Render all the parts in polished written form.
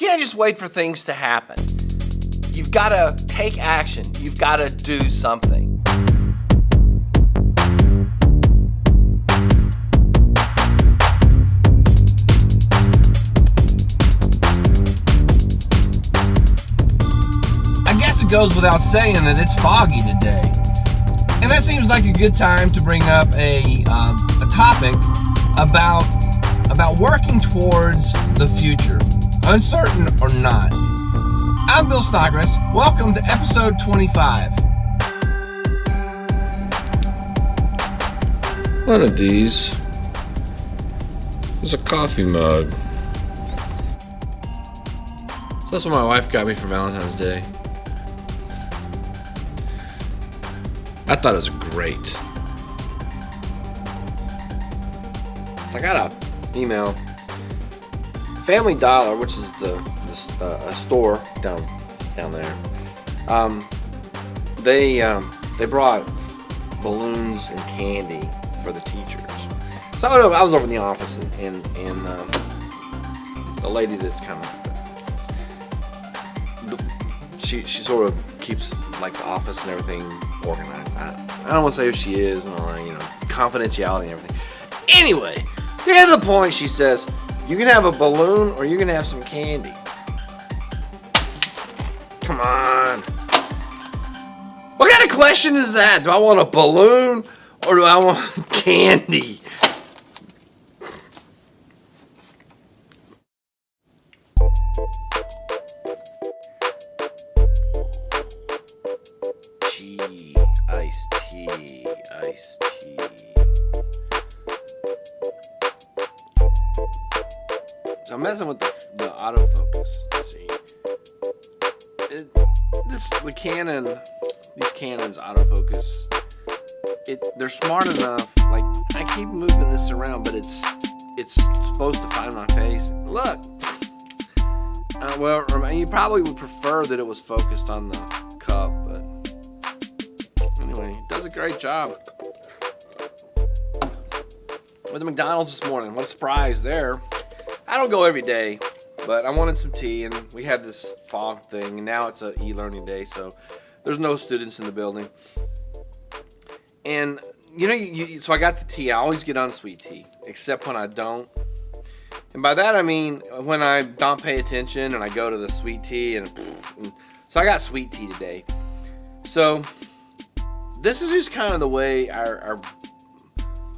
can't just wait for things to happen. You've got to take action. You've got to do something. I guess it goes without saying that it's foggy today. And that seems like a good time to bring up a topic about working towards the future, uncertain or not. I'm Bill Snodgrass. Welcome to episode 25. One of these is a coffee mug. That's what my wife got me for Valentine's Day. I thought it was great. So I got an email. Family Dollar, which is a store down there. They brought balloons and candy for the teachers. So I was over in the office and the lady that's kind of she sort of keeps like the office and everything organized. I don't want to say who she is and all that, confidentiality and everything. Anyway, here's the point. She says, you can have a balloon or you can have some candy. Come on. What kind of question is that? Do I want a balloon or do I want candy? Iced tea. So I'm messing with the autofocus. See, these Canons autofocus. They're smart enough. Like I keep moving this around, but it's supposed to find my face. Look. Well, you probably would prefer that it was focused on the cup, but anyway, it does a great job. With the McDonald's this morning, what a surprise there. I don't go every day, but I wanted some tea, and we had this fog thing, and now it's an e-learning day, so there's no students in the building. And, so I got the tea. I always get Unsweet Tea, except when I don't. And by that I mean when I don't pay attention and I go to the sweet tea, and so I got sweet tea today. So this is just kind of the way our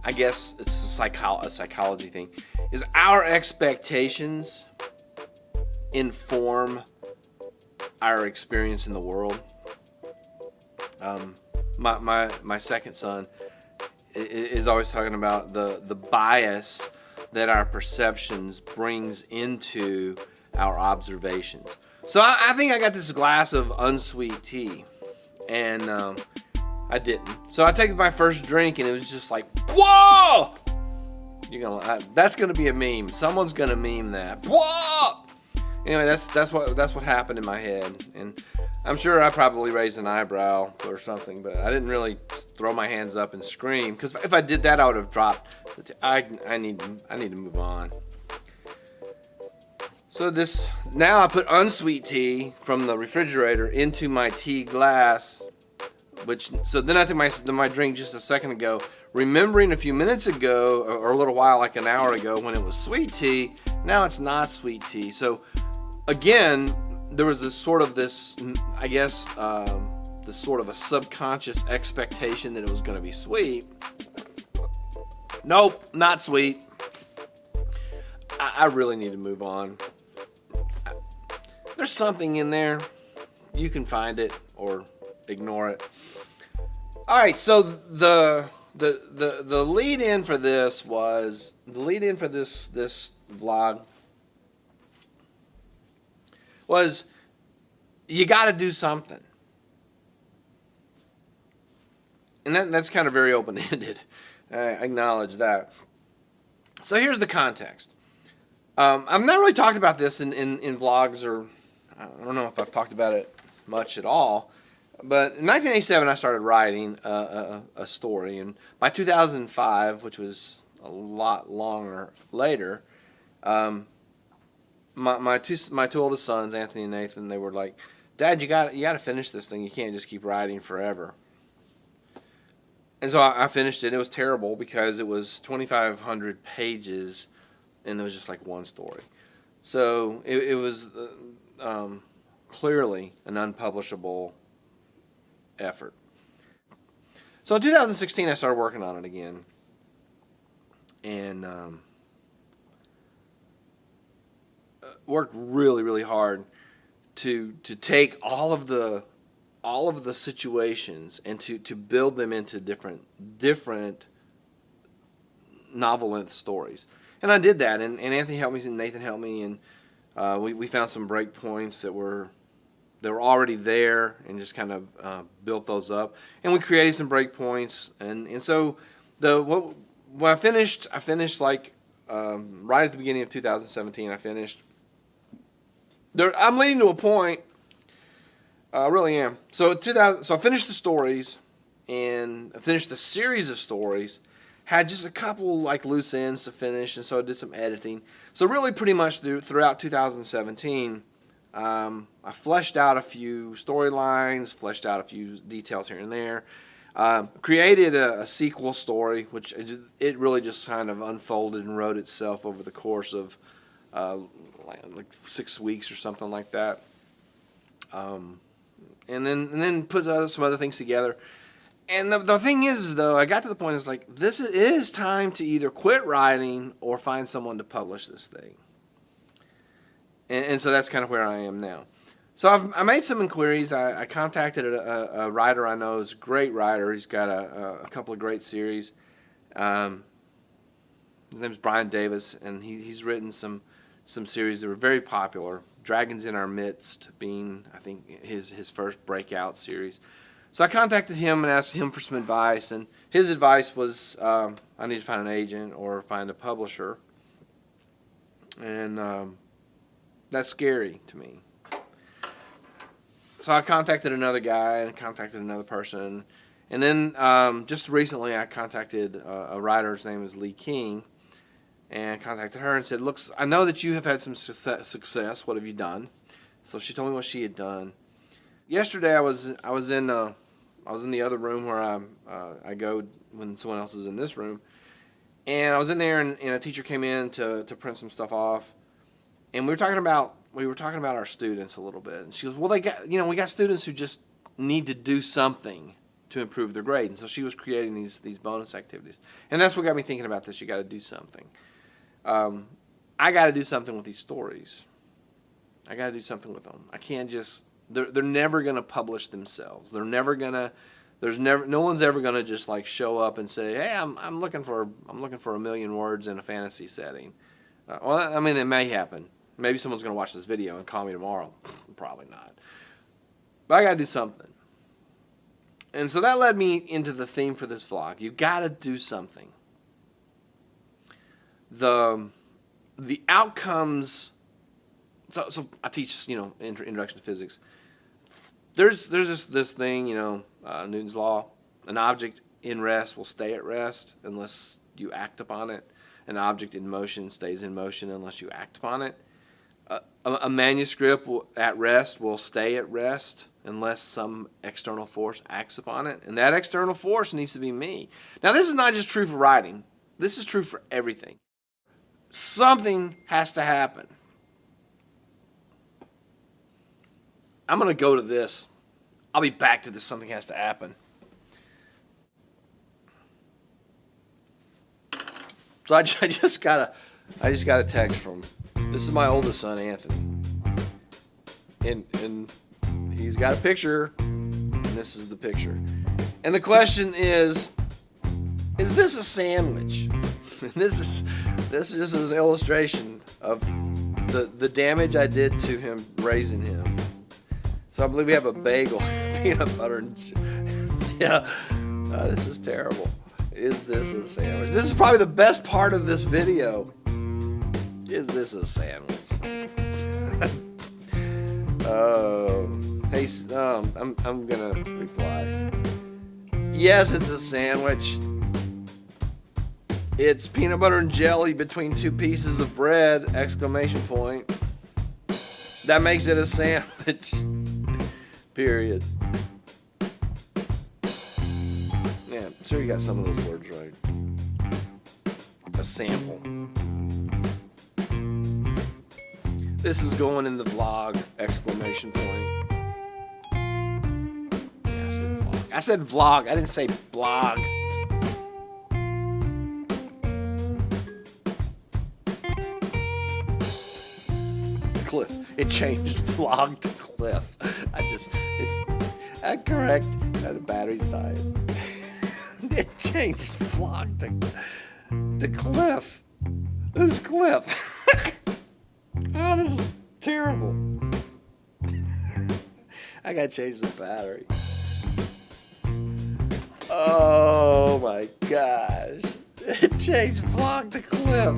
I guess it's a psychology thing, is our expectations inform our experience in the world. My second son is always talking about the bias that our perceptions brings into our observations. So I think I got this glass of unsweet tea, and I didn't. So I take my first drink, and it was just like, whoa! That's gonna be a meme. Someone's gonna meme that. Whoa! Anyway, that's what happened in my head, and I'm sure I probably raised an eyebrow or something, but I didn't really throw my hands up and scream, because if I did that, I would have dropped. I need to move on. So now I put unsweet tea from the refrigerator into my tea glass, so then I took my drink just a second ago, remembering a few minutes ago, or a little while, like an hour ago, when it was sweet tea. Now it's not sweet tea. So again, there was this sort of this sort of a subconscious expectation that it was going to be sweet. Nope, not sweet. I really need to move on. There's something in there. You can find it or ignore it. All right, so the lead in for this vlog was, you got to do something. And that's kind of very open-ended. I acknowledge that. So here's the context. I've not really talked about this in vlogs, or I don't know if I've talked about it much at all. But in 1987, I started writing a story. And by 2005, which was a lot longer later, my two oldest sons, Anthony and Nathan, they were like, "Dad, you got to finish this thing. You can't just keep writing forever." And so I finished it. It was terrible because it was 2,500 pages, and there was just like one story. So it was clearly an unpublishable effort. So in 2016, I started working on it again, and worked really, really hard to take all of the situations and to build them into different novel-length stories. And I did that, and Anthony helped me, and Nathan helped me, and we found some break points that were already there, and just kind of built those up. And we created some break points, and so when I finished like right at the beginning of 2017. I finished. I'm leading to a point. I really am. So I finished the stories, and I finished the series of stories. Had just a couple like loose ends to finish, and so I did some editing. So really, pretty much throughout 2017, I fleshed out a few storylines, fleshed out a few details here and there. Created a sequel story, which it really just kind of unfolded and wrote itself over the course of like 6 weeks or something like that. And then put some other things together. And the thing is, though, I got to the point, it's like, it is time to either quit writing or find someone to publish this thing. And so that's kind of where I am now. So I made some inquiries. I contacted a writer I know is a great writer. He's got a couple of great series. His name's Brian Davis, and he's written some series that were very popular. Dragons in Our Midst being, I think, his first breakout series. So I contacted him and asked him for some advice, and his advice was I need to find an agent or find a publisher. And that's scary to me. So I contacted another guy and contacted another person. And then just recently I contacted a writer. His name is Lee King. And contacted her and said, "Look, I know that you have had some success. What have you done?" So she told me what she had done. Yesterday I was in the other room where I go when someone else is in this room, and I was in there, and a teacher came in to print some stuff off, and we were talking about our students a little bit, and she goes, "Well, we got students who just need to do something to improve their grade," and so she was creating these bonus activities, and that's what got me thinking about this. You got to do something. I got to do something with these stories. I got to do something with them. I can't just. They're never gonna publish themselves. They're never gonna. No one's ever gonna just like show up and say, "Hey, I'm looking for 1 million words in a fantasy setting." Well, I mean, it may happen. Maybe someone's gonna watch this video and call me tomorrow. Probably not. But I gotta do something. And so that led me into the theme for this vlog. You gotta do something. The outcomes. So I teach, introduction to physics. There's this thing, Newton's law. An object in rest will stay at rest unless you act upon it. An object in motion stays in motion unless you act upon it. A manuscript at rest will stay at rest unless some external force acts upon it. And that external force needs to be me. Now, this is not just true for writing. This is true for everything. Something has to happen. I'm going to go to this. I'll be back to this. Something has to happen. So I just got a text from, this is my oldest son, Anthony. And he's got a picture, and this is the picture. And the question is this a sandwich? This is just an illustration of the damage I did to him raising him. So I believe we have a bagel, peanut butter, and this is terrible. Is this a sandwich? This is probably the best part of this video. Is this a sandwich? I'm gonna reply. Yes, it's a sandwich. It's peanut butter and jelly between two pieces of bread! Exclamation point. That makes it a sandwich. Period. Yeah, Siri got some of those words right. A sample. This is going in the vlog! Exclamation point. Yeah, I said vlog. I said vlog. I didn't say blog. Cliff. It changed vlog to Cliff. Correct. The battery's dying. It changed vlog to Cliff. Who's Cliff? Oh, this is terrible. I gotta change the battery. Oh my gosh. It changed vlog to Cliff.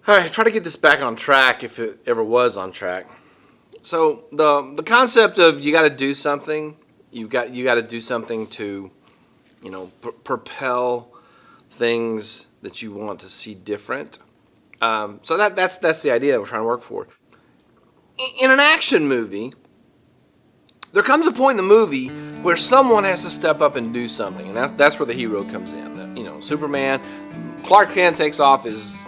All right, try to get this back on track if it ever was on track. So the concept of you got to do something, you got to do something to, propel things that you want to see different. So that's the idea that we're trying to work for. In an action movie, there comes a point in the movie where someone has to step up and do something, and that's where the hero comes in. Superman. Clark Kent takes off his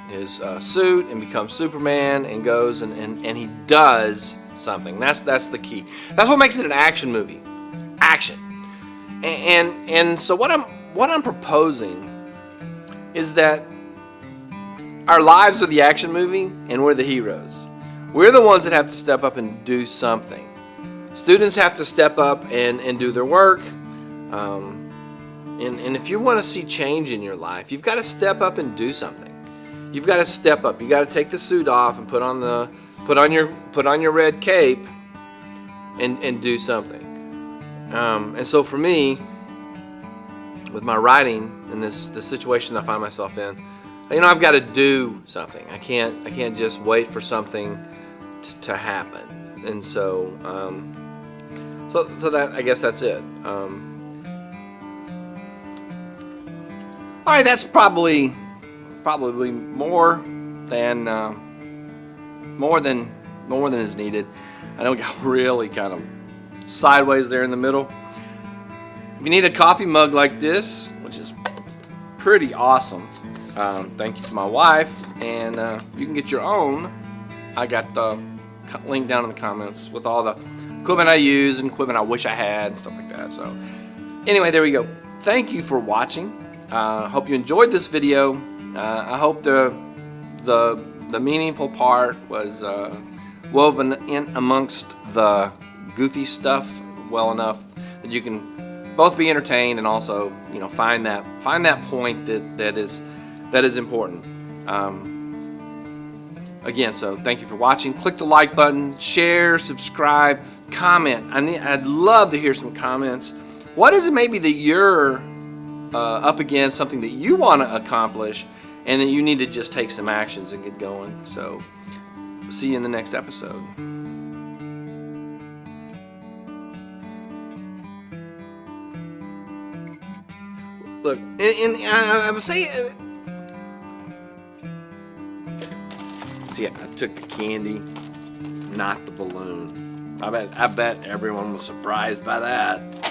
suit and becomes Superman and goes and he does something. That's the key. That's what makes it an action movie. Action. And so what I'm proposing is that our lives are the action movie and we're the heroes. We're the ones that have to step up and do something. Students have to step up and do their work. And if you want to see change in your life, you've got to step up and do something. You've got to step up. You got to take the suit off and put on your red cape and do something. And so for me, with my writing and this situation I find myself in, I've got to do something. I can't just wait for something to happen. And so that, I guess that's it. All right, that's probably more than is needed. I know we got really kind of sideways there in the middle. If you need a coffee mug like this, which is pretty awesome, thank you to my wife, and you can get your own. I got the link down in the comments with all the equipment I use and equipment I wish I had and stuff like that. So anyway, there we go. Thank you for watching. Hope you enjoyed this video. I hope the meaningful part was woven in amongst the goofy stuff well enough that you can both be entertained and also find that point that is important. Again, so thank you for watching. Click the like button, share, subscribe, comment. I'd love to hear some comments. What is it maybe that you're up against, something that you want to accomplish, and then you need to just take some actions and get going. So see you in the next episode. Look, I would say, see, I took the candy, not the balloon. I bet everyone was surprised by that.